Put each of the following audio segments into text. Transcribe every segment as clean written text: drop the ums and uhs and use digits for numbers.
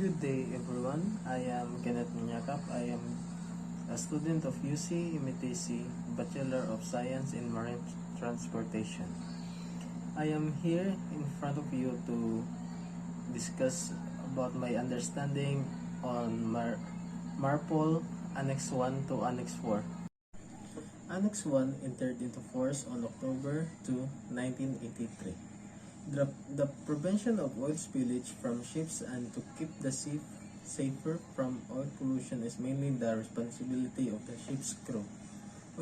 Good day everyone, I am Kenneth Munyakap. I am a student of UC MTC, Bachelor of Science in Marine Transportation. I am here in front of you to discuss about my understanding on MARPOL Annex 1 to Annex 4. Annex 1 entered into force on October 2, 1983. The prevention of oil spillage from ships and to keep the sea safer from oil pollution is mainly the responsibility of the ship's crew.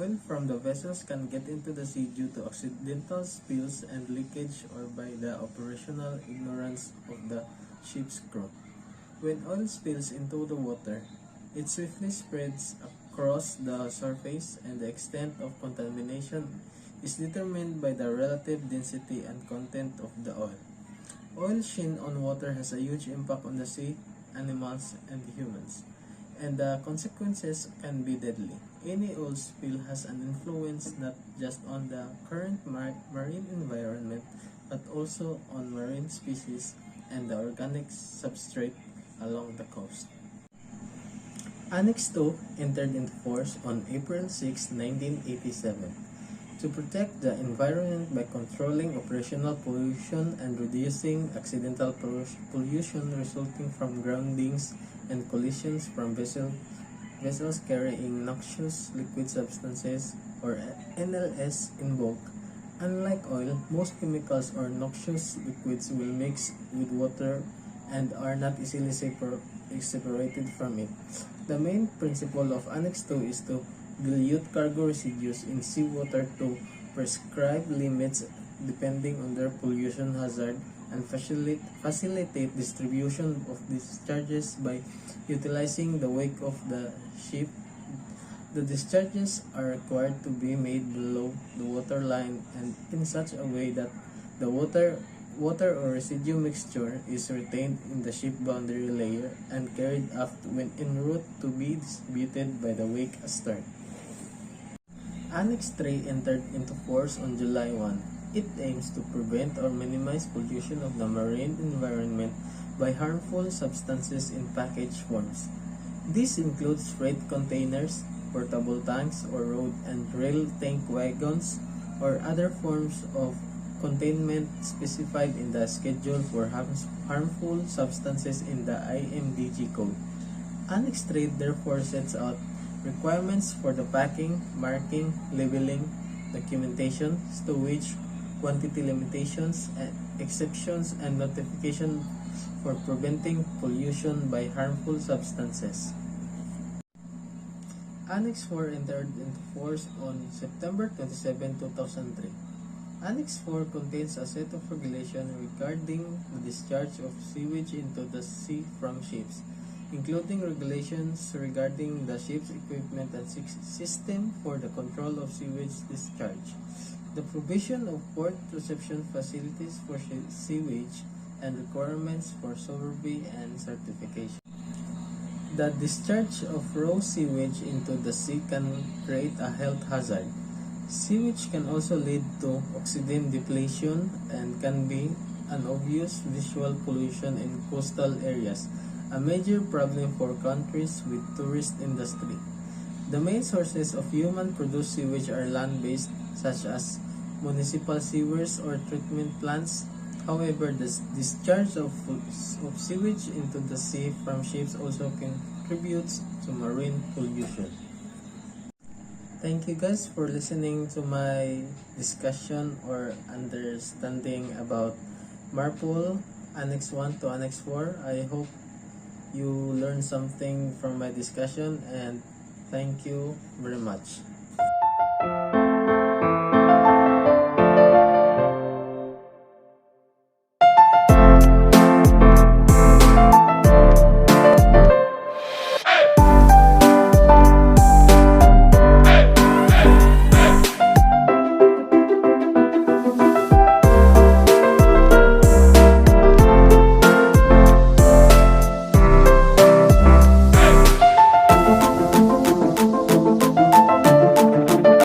Oil from the vessels can get into the sea due to accidental spills and leakage or by the operational ignorance of the ship's crew. When oil spills into the water, it swiftly spreads across the surface, and the extent of contamination is determined by the relative density and content of the oil. Oil sheen on water has a huge impact on the sea, animals, and humans, and the consequences can be deadly. Any oil spill has an influence not just on the current marine environment, but also on marine species and the organic substrate along the coast. Annex 2 entered into force on April 6, 1987. To protect the environment by controlling operational pollution and reducing accidental pollution resulting from groundings and collisions from vessels carrying noxious liquid substances or NLS in bulk. Unlike oil, most chemicals or noxious liquids will mix with water and are not easily separated from it. The main principle of Annex 2 is to dilute cargo residues in seawater to prescribed limits depending on their pollution hazard and facilitate distribution of discharges by utilizing the wake of the ship. The discharges are required to be made below the water line and in such a way that the water or residue mixture is retained in the ship boundary layer and carried aft when en route to be distributed by the wake astern. Annex 3 entered into force on July 1. It aims to prevent or minimize pollution of the marine environment by harmful substances in package forms. This includes freight containers, portable tanks or road and rail tank wagons, or other forms of containment specified in the schedule for harmful substances in the IMDG code. Annex 3 therefore sets out requirements for the packing, marking, labeling, documentation, stowage, quantity limitations, exceptions, and notification for preventing pollution by harmful substances. Annex 4 entered into force on September 27, 2003. Annex 4 contains a set of regulations regarding the discharge of sewage into the sea from ships, including regulations regarding the ship's equipment and system for the control of sewage discharge, the provision of port reception facilities for sewage, and requirements for survey and certification. The discharge of raw sewage into the sea can create a health hazard. Sewage can also lead to oxygen depletion and can be an obvious visual pollution in coastal areas, a major problem for countries with tourist industry. The main sources of human-produced sewage are land-based, such as municipal sewers or treatment plants. However, the discharge of sewage into the sea from ships also contributes to marine pollution. Thank you guys for listening to my discussion or understanding about MARPOL Annex 1 to Annex 4. I hope you learned something from my discussion, and thank you very much.